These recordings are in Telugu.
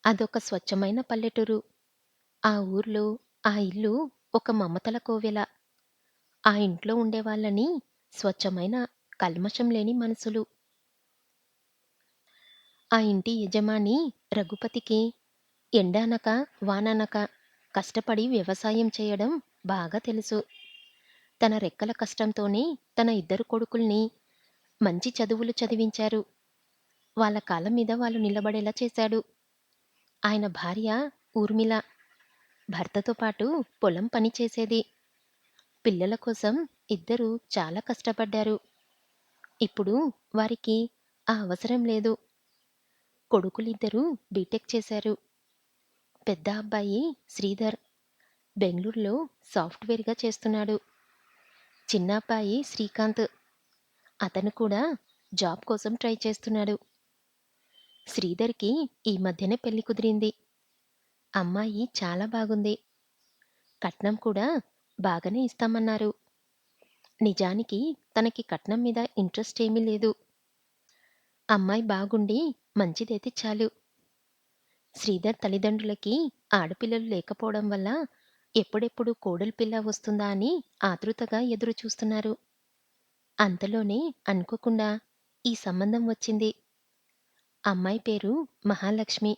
అదొక స్వచ్ఛమైన పల్లెటూరు. ఆ ఊర్లో ఆ ఇల్లు ఒక మమతల కోవెల. ఆ ఇంట్లో ఉండేవాళ్ళని స్వచ్ఛమైన కల్మషం లేని మనసులు. ఆ ఇంటి యజమాని రఘుపతికి ఎండనక, వాననక కష్టపడి వ్యవసాయం చేయడం బాగా తెలుసు. తన రెక్కల కష్టంతోనే తన ఇద్దరు కొడుకుల్ని మంచి చదువులు చదివించారు. వాళ్ళ కాళ్ళ మీద వాళ్ళు నిలబడేలా చేశాడు. ఆయన భార్య ఊర్మిళ భర్తతో పాటు పొలం పని చేసేది. పిల్లల కోసం ఇద్దరూ చాలా కష్టపడ్డారు. ఇప్పుడు వారికి ఆ అవసరం లేదు. కొడుకులిద్దరూ బీటెక్ చేశారు. పెద్ద అబ్బాయి శ్రీధర్ బెంగుళూరులో సాఫ్ట్‌వేర్‌గా చేస్తున్నాడు. చిన్న అబ్బాయి శ్రీకాంత్ అతను కూడా జాబ్ కోసం ట్రై చేస్తున్నాడు. శ్రీధర్‌కి ఈ మధ్యనే పెళ్లి కుదిరింది. అమ్మాయి చాలా బాగుంది. కట్నం కూడా బాగానే ఇస్తామన్నారు. నిజానికి తనకి కట్నం మీద ఇంట్రెస్ట్ ఏమీ లేదు. అమ్మాయి బాగుండి మంచిదైతే చాలు. శ్రీధర్ తల్లిదండ్రులకి ఆడపిల్లలు లేకపోవడం వల్ల ఎప్పుడెప్పుడు కోడలు పిల్ల వస్తుందా అని ఆతృతగా ఎదురు చూస్తున్నారు. అంతలోనే అనుకోకుండా ఈ సంబంధం వచ్చింది. అమ్మాయి పేరు మహాలక్ష్మి.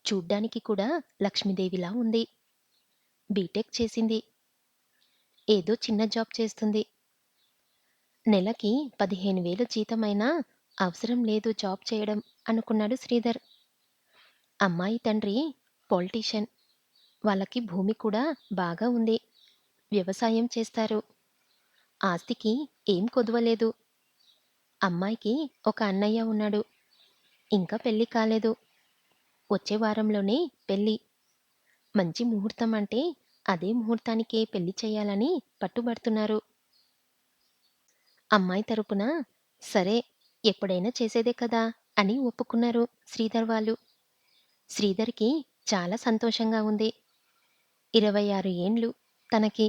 చూడ్డానికి కూడా లక్ష్మీదేవిలా ఉంది. బీటెక్ చేసింది. ఏదో చిన్న జాబ్ చేస్తుంది. నెలకి 15,000 జీతమైనా అవసరం లేదు జాబ్ చేయడం అనుకున్నాడు శ్రీధర్. అమ్మాయి తండ్రి పొలిటీషియన్. వాళ్ళకి భూమి కూడా బాగా ఉంది. వ్యవసాయం చేస్తారు. ఆస్తికి ఏం కొదవలేదు. అమ్మాయికి ఒక అన్నయ్య ఉన్నాడు. ఇంకా పెళ్లి కాలేదు. వచ్చే వారంలోనే పెళ్లి. మంచి ముహూర్తం అంటే అదే ముహూర్తానికే పెళ్లి చేయాలని పట్టుబడుతున్నారు. అమ్మాయి తరపున సరే ఎప్పుడైనా చేసేదే కదా అని ఒప్పుకున్నారు శ్రీధర్ వాళ్ళు. శ్రీధర్‌కి చాలా సంతోషంగా ఉంది. 26 ఏండ్లు తనకి.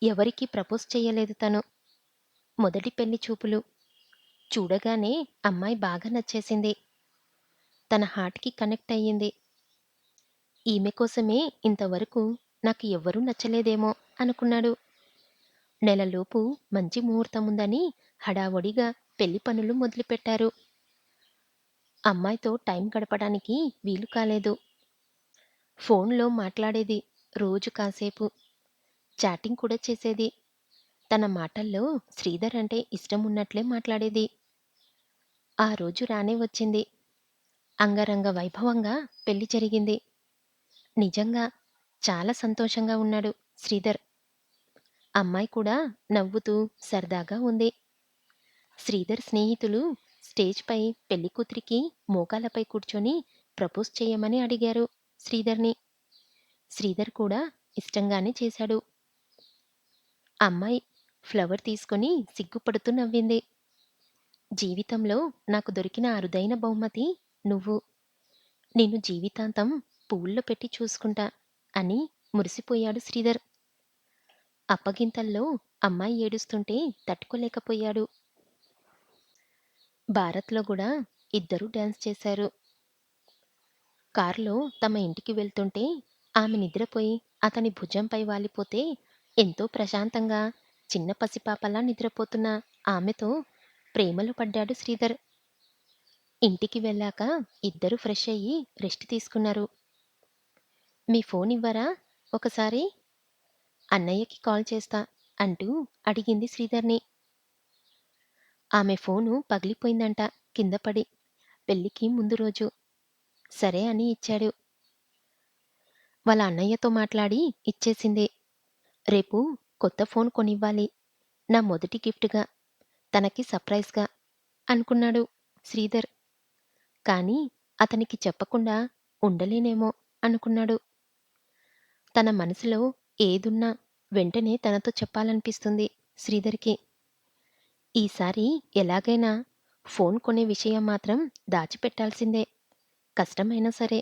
ఎవరికీ ప్రపోజ్ చెయ్యలేదు తను. మొదటి పెళ్లి చూపులు. చూడగానే అమ్మాయి బాగా నచ్చేసింది. తన హార్ట్‌కి కనెక్ట్ అయ్యింది. ఈమె కోసమే ఇంతవరకు నాకు ఎవ్వరూ నచ్చలేదేమో అనుకున్నాడు. నెలలోపు మంచి ముహూర్తముందని హడావుడిగా పెళ్లి పనులు మొదలుపెట్టారు. అమ్మాయితో టైం గడపడానికి వీలు కాలేదు. ఫోన్‌లో మాట్లాడేది రోజు కాసేపు. చాటింగ్ కూడా చేసేది. తన మాటల్లో శ్రీధర్ అంటే ఇష్టం ఉన్నట్లే మాట్లాడేది. ఆ రోజు రానే వచ్చింది. అంగరంగ వైభవంగా పెళ్లి జరిగింది. నిజంగా చాలా సంతోషంగా ఉన్నాడు శ్రీధర్. అమ్మాయి కూడా నవ్వుతూ సరదాగా ఉంది. శ్రీధర్ స్నేహితులు స్టేజ్‌పై పెళ్లికూతురికి మోకాళ్ళపై కూర్చొని ప్రపోజ్ చేయమని అడిగారు శ్రీధర్‌ని. శ్రీధర్ కూడా ఇష్టంగానే చేశాడు. అమ్మాయి ఫ్లవర్ తీసుకొని సిగ్గుపడుతూ నవ్వింది. జీవితంలో నాకు దొరికిన అరుదైన బహుమతి నువ్వు. నిన్ను జీవితాంతం పువ్వుల్లో పెట్టి చూసుకుంటా అని మురిసిపోయాడు శ్రీధర్. అప్పగింతల్లో అమ్మాయి ఏడుస్తుంటే తట్టుకోలేకపోయాడు. భారత్‌లో గూడా ఇద్దరూ డాన్స్ చేశారు. కారులో తమ ఇంటికి వెళ్తుంటే ఆమె నిద్రపోయి అతని భుజంపై వాలిపోతే ఎంతో ప్రశాంతంగా చిన్న పసిపాపలా నిద్రపోతున్న ఆమెతో ప్రేమలో పడ్డాడు శ్రీధర్. ఇంటికి వెళ్ళాక ఇద్దరూ ఫ్రెష్ అయ్యి రెస్ట్ తీసుకున్నారు. మీ ఫోన్ ఇవ్వరా ఒకసారి? అన్నయ్యకి కాల్ చేస్తా అంటూ అడిగింది శ్రీధర్‌ని. ఆమె ఫోను పగిలిపోయిందంట కింద పడి. పెళ్ళికి ముందు రోజు. సరే అని ఇచ్చాడు. వాళ్ళ అన్నయ్యతో మాట్లాడి ఇచ్చేసింది. రేపు కొత్త ఫోన్ కొనివ్వాలి. నా మొదటి గిఫ్ట్‌గా, తనకి సర్ప్రైజ్‌గా అనుకున్నాడు శ్రీధర్. కానీ అతనికి చెప్పకుండా ఉండలేనేమో అనుకున్నాడు. తన మనసులో ఏదున్నా వెంటనే తనతో చెప్పాలనిపిస్తుంది శ్రీధర్‌కి. ఈసారి ఎలాగైనా ఫోన్ కొనే విషయం మాత్రం దాచిపెట్టాల్సిందే. కష్టమైనా సరే.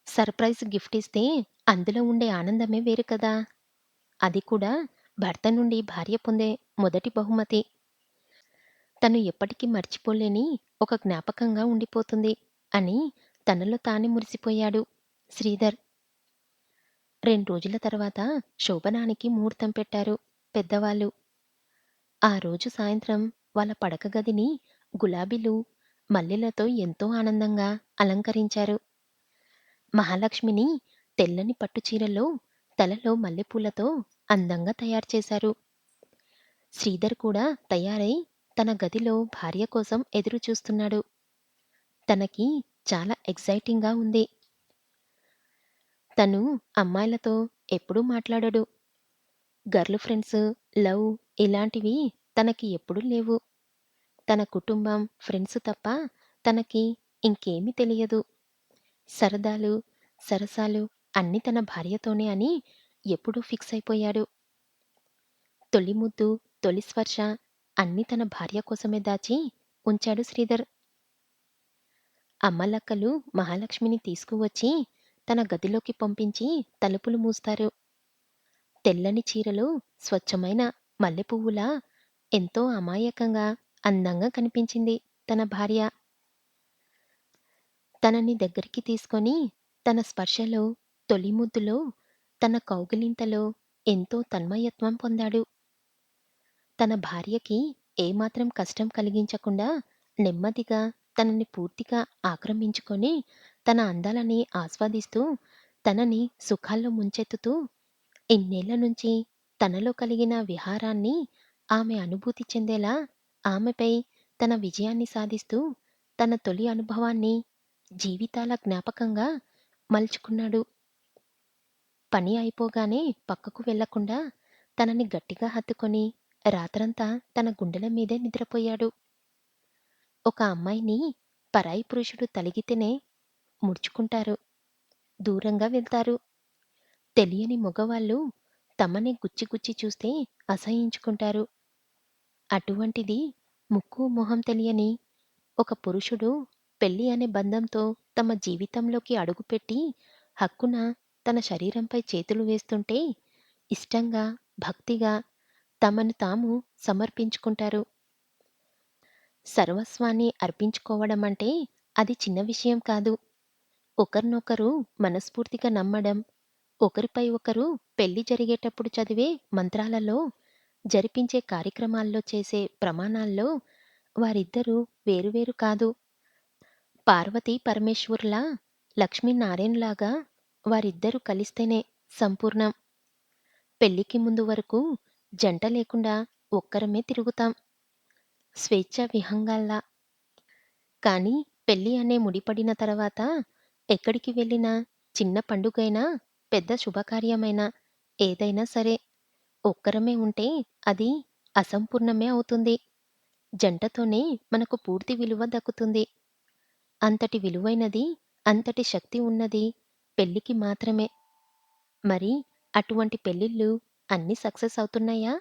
సర్ప్రైజ్ గిఫ్ట్ ఇస్తే అందులో ఉండే ఆనందమే వేరు కదా! అది కూడా భర్త నుండి భార్య పొందే మొదటి బహుమతి. తను ఎప్పటికీ మర్చిపోలేని ఒక జ్ఞాపకంగా ఉండిపోతుంది అని తనలో తానే మురిసిపోయాడు శ్రీధర్. 2 రోజుల తర్వాత శోభనానికి ముహూర్తం పెట్టారు పెద్దవాళ్ళు. ఆ రోజు సాయంత్రం వాళ్ళ పడక గదిని గులాబీలు, మల్లెలతో ఎంతో ఆనందంగా అలంకరించారు. మహాలక్ష్మిని తెల్లని పట్టుచీరలో, తలలో మల్లెపూలతో అందంగా తయారు చేశారు. శ్రీధర్ కూడా తయారై తన గదిలో భార్య కోసం ఎదురు చూస్తున్నాడు. తనకి చాలా ఎక్సైటింగ్‌గా ఉంది. తను అమ్మాయిలతో ఎప్పుడూ మాట్లాడడు. గర్ల్ ఫ్రెండ్స్, లవ్ ఇలాంటివి తనకి ఎప్పుడూ లేవు. తన కుటుంబం, ఫ్రెండ్స్ తప్ప తనకి ఇంకేమీ తెలియదు. సరదాలు, సరసాలు అన్నీ తన భార్యతోనే అని ఎప్పుడూ ఫిక్స్ అయిపోయాడు. తొలి ముద్దు, తొలి స్పర్శ అన్నీ తన భార్య కోసమే దాచి ఉంచాడు శ్రీధర్. అమ్మలక్కలు మహాలక్ష్మిని తీసుకువచ్చి తన గదిలోకి పంపించి తలుపులు మూస్తారు. తెల్లని చీరలో స్వచ్ఛమైన మల్లెపువ్వులా ఎంతో అమాయకంగా, అందంగా కనిపించింది తన భార్య. తనని దగ్గరికి తీసుకొని తన స్పర్శలో, తొలి ముద్దులో, తన కౌగిలింతలో ఎంతో తన్మయత్వం పొందాడు. తన భార్యకి ఏమాత్రం కష్టం కలిగించకుండా నెమ్మదిగా తనని పూర్తిగా ఆక్రమించుకొని తన అందాలని ఆస్వాదిస్తూ తనని సుఖాల్లో ముంచెత్తుతూ ఇన్నేళ్ల నుంచి తనలో కలిగిన విహారాన్ని ఆమె అనుభూతి చెందేలా ఆమెపై తన విజయాన్ని సాధిస్తూ తన తొలి అనుభవాన్ని జీవితాల జ్ఞాపకంగా మలుచుకున్నాడు. పని అయిపోగానే పక్కకు వెళ్ళకుండా తనని గట్టిగా హత్తుకొని రాత్రంతా తన గుండెల మీదే నిద్రపోయాడు. ఒక అమ్మాయిని పరాయి పురుషుడు తలిగితేనే ముడుచుకుంటారు, దూరంగా వెళ్తారు. తెలియని మగవాళ్ళు తమని గుచ్చి గుచ్చి చూస్తే అసహ్యించుకుంటారు. అటువంటిది ముక్కు మొహం తెలియని ఒక పురుషుడు పెళ్లి అనే బంధంతో తమ జీవితంలోకి అడుగుపెట్టి హక్కున తన శరీరంపై చేతులు వేస్తుంటే ఇష్టంగా, భక్తిగా తమను తాము సమర్పించుకుంటారు. సర్వస్వాన్ని అర్పించుకోవడమంటే అది చిన్న విషయం కాదు. ఒకరినొకరు మనస్ఫూర్తిగా నమ్మడం, ఒకరిపై ఒకరు పెళ్లి జరిగేటప్పుడు చదివే మంత్రాలలో, జరిపించే కార్యక్రమాల్లో చేసే ప్రమాణాల్లో వారిద్దరూ వేరువేరు కాదు. పార్వతీ పరమేశ్వరులా, లక్ష్మీనారాయణలాగా వారిద్దరూ కలిస్తేనే సంపూర్ణం. పెళ్లికి ముందు వరకు జంట లేకుండా ఒక్కరమే తిరుగుతాం, స్వేచ్ఛా విహంగాల్లా. కానీ పెళ్లి అనే ముడిపడిన తర్వాత ఎక్కడికి వెళ్ళినా చిన్న పండుగైనా, పెద్ద శుభకార్యమైనా ఏదైనా సరే ఒక్కరమే ఉంటే అది అసంపూర్ణమే అవుతుంది. జంటతోనే మనకు పూర్తి విలువ దక్కుతుంది. అంతటి విలువైనది, అంతటి శక్తి ఉన్నది పెళ్లికి మాత్రమే. మరి అటువంటి పెళ్ళిళ్ళు అన్నీ సక్సెస్ అవుతున్నాయా?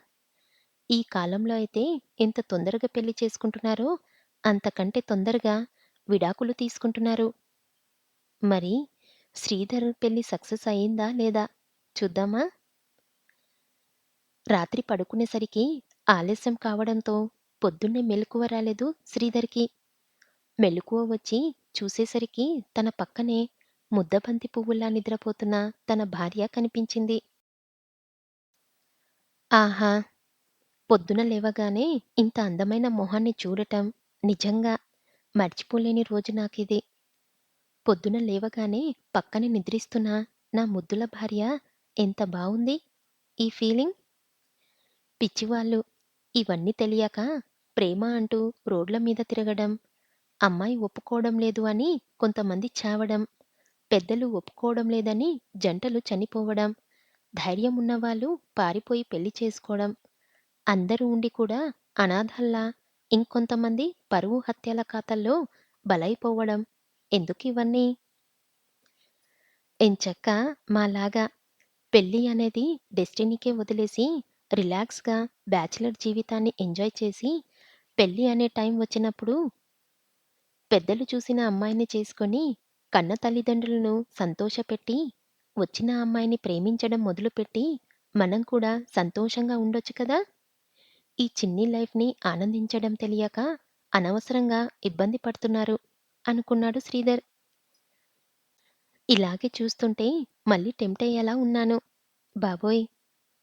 ఈ కాలంలో అయితే ఎంత తొందరగా పెళ్లి చేసుకుంటున్నారో అంతకంటే తొందరగా విడాకులు తీసుకుంటున్నారు. మరి శ్రీధర్ పెళ్లి సక్సెస్ అయిందా లేదా చూద్దామా? రాత్రి పడుకునేసరికి ఆలస్యం కావడంతో పొద్దున్నే మెలకువ రాలేదు శ్రీధర్‌కి. మెలకువ వచ్చి చూసేసరికి తన పక్కనే ముద్దబంతి పువ్వులా నిద్రపోతున్న తన భార్య కనిపించింది. ఆహా! పొద్దున లేవగానే ఇంత అందమైన మొహాన్ని చూడటం నిజంగా మర్చిపోలేని రోజు నాకిది. పొద్దున లేవగానే పక్కనే నిద్రిస్తున్న నా ముద్దుల భార్య ఎంత బావుంది ఈ ఫీలింగ్. పిచ్చివాళ్ళు ఇవన్నీ తెలియక ప్రేమ అంటూ రోడ్ల మీద తిరగడం, అమ్మాయి ఒప్పుకోవడం లేదు అని కొంతమంది చావడం, పెద్దలు ఒప్పుకోవడం లేదని జంటలు చనిపోవడం, ధైర్యం ఉన్నవాళ్ళు పారిపోయి పెళ్లి చేసుకోవడం, అందరూ ఉండి కూడా అనాథల్లా ఇంకొంతమంది పరువు హత్యల ఖాతాల్లో బలైపోవడం ఎందుకివన్నీ? ఎంచక్కా మాలాగా పెళ్లి అనేది డెస్టినీకే వదిలేసి రిలాక్స్‌గా బ్యాచిలర్ జీవితాన్ని ఎంజాయ్ చేసి, పెళ్లి అనే టైం వచ్చినప్పుడు పెద్దలు చూసిన అమ్మాయిని చేసుకొని, కన్న తల్లిదండ్రులను సంతోషపెట్టి, వచ్చిన అమ్మాయిని ప్రేమించడం మొదలుపెట్టి, మనం కూడా సంతోషంగా ఉండొచ్చు కదా! ఈ చిన్ని లైఫ్‌ని ఆనందించడం తెలియక అనవసరంగా ఇబ్బంది పడుతున్నారు. అనుకున్నాడు శ్రీధర్. ఇలాగే చూస్తుంటే మళ్ళీ టెంప్టయ్యేలా ఉన్నాను. బాబోయ్!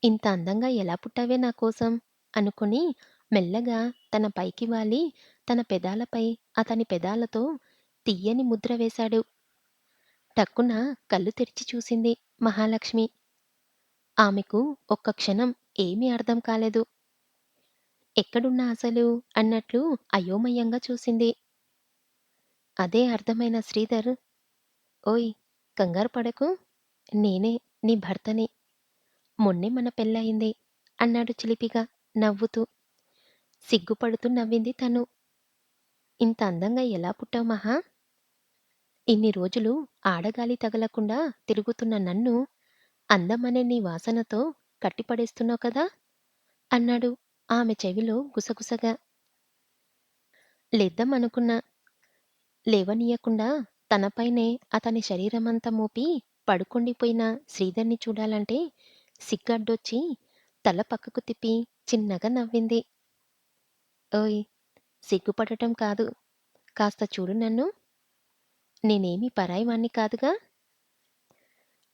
ఇంత అందంగా ఎలా పుట్టావే నా కోసం అనుకుని మెల్లగా తన పైకి వాలి తన పెదాలపై అతని పెదాలతో తియ్యని ముద్ర వేశాడు. టక్కున కళ్ళు తెరిచి చూసింది మహాలక్ష్మి. ఆమెకు ఒక్క క్షణం ఏమీ అర్థం కాలేదు. ఎక్కడున్నా అసలు అన్నట్లు అయోమయంగా చూసింది. అదే అర్థమైన శ్రీధర్, ఓయ్! కంగారు పడకు. నేనే నీ భర్తని. మొన్నే మన పెళ్ళయింది అన్నాడు చిలిపిగా నవ్వుతూ. సిగ్గుపడుతూ నవ్వింది తను. ఇంత అందంగా ఎలా పుట్టావు మహా? ఇన్ని రోజులు ఆడగాలి తగలకుండా తిరుగుతున్న నన్ను అందమనే నీ వాసనతో కట్టిపడేస్తున్నావు కదా అన్నాడు ఆమె చెవిలో గుసగుసగా. లేద్దామనుకున్నా, లేవనీయకుండా తనపైనే అతని శరీరమంతా మోపి పడుకుండిపోయిన శ్రీధర్‌ని చూడాలంటే సిగ్గడ్డొచ్చి తల పక్కకు తిప్పి చిన్నగా నవ్వింది. ఓయ్! సిగ్గుపడటం కాదు. కాస్త చూడు నన్ను. నేనేమి పరాయివాణ్ణి కాదుగా.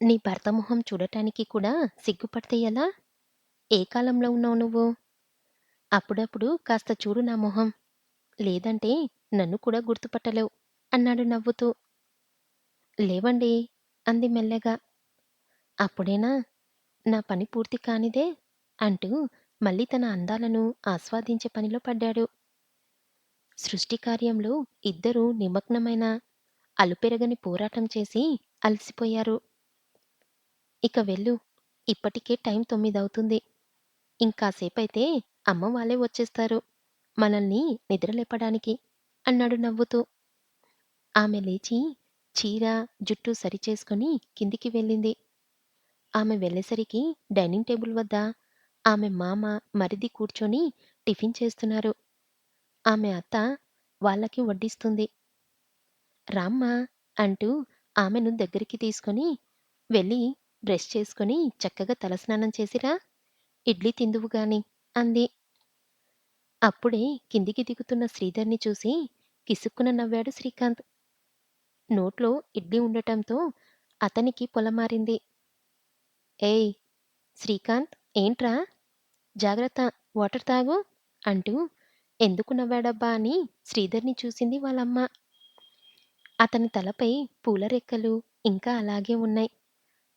నీ భర్త మొహం చూడటానికి కూడా సిగ్గుపడితే ఎలా? ఏ కాలంలో ఉన్నావు నువ్వు? అప్పుడప్పుడు కాస్త చూడు నా మొహం. లేదంటే నన్ను కూడా గుర్తుపట్టలేవు అన్నాడు నవ్వుతూ. లేవండి అంది మెల్లగా. అప్పుడేనా నా పని పూర్తి కానిదే అంటూ మళ్ళీ తన అందాలను ఆస్వాదించే పనిలో పడ్డాడు. సృష్టి కార్యంలో ఇద్దరూ నిమగ్నమైన అలుపెరగని పోరాటం చేసి అలసిపోయారు. ఇక వెళ్ళు. ఇప్పటికే టైం 9 ఇంకాసేపైతే అమ్మ వాళ్ళే వచ్చేస్తారు మనల్ని నిద్రలేపడానికి అన్నాడు నవ్వుతూ. ఆమె లేచి చీర, జుట్టు సరిచేసుకొని కిందికి వెళ్ళింది. ఆమె వెళ్ళేసరికి డైనింగ్ టేబుల్ వద్ద ఆమె మామ, మరిది కూర్చొని టిఫిన్ చేస్తున్నారు. ఆమె అత్త వాళ్ళకి వడ్డిస్తుంది. రామ్మా అంటూ ఆమెను దగ్గరికి తీసుకొని వెళ్ళి బ్రష్ చేసుకొని చక్కగా తలస్నానం చేసిరా, ఇడ్లీ తిందువు గాని అంది. అప్పుడే కిందికి దిగుతున్న శ్రీధర్‌ని చూసి కిసుక్కున నవ్వాడు శ్రీకాంత్. నోట్లో ఇడ్లీ ఉండటంతో అతనికి పొలమారింది. ఏయ్! శ్రీకాంత్ ఏంట్రా? జాగ్రత్త వాటర్ తాగు అంటూ ఎందుకు నవ్వాడబ్బా అని శ్రీధర్‌ని చూసింది వాళ్ళమ్మ. అతని తలపై పూల రెక్కలు ఇంకా అలాగే ఉన్నాయి.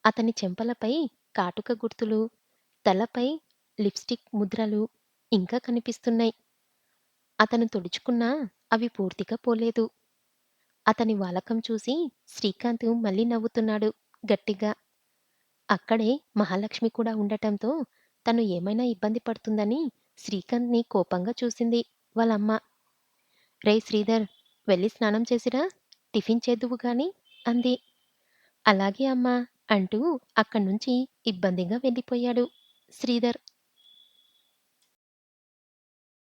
అతని చెంపలపై కాటుక గుర్తులు, తలపై లిప్‌స్టిక్ ముద్రలు ఇంకా కనిపిస్తున్నాయి. అతను తుడుచుకున్నా అవి పూర్తిగా పోలేదు. అతని వాలకం చూసి శ్రీకాంత్ మళ్ళీ నవ్వుతున్నాడు గట్టిగా. అక్కడే మహాలక్ష్మి కూడా ఉండటంతో తను ఏమైనా ఇబ్బంది పడుతుందని శ్రీకాంత్‌ని కోపంగా చూసింది వాళ్ళమ్మ. రేయ్ శ్రీధర్! వెళ్ళి స్నానం చేసిరా, టిఫిన్ చేద్దువు గాని అంది. అలాగే అమ్మా అంటూ అక్కడ్నుంచి ఇబ్బందిగా వెళ్ళిపోయాడు శ్రీధర్.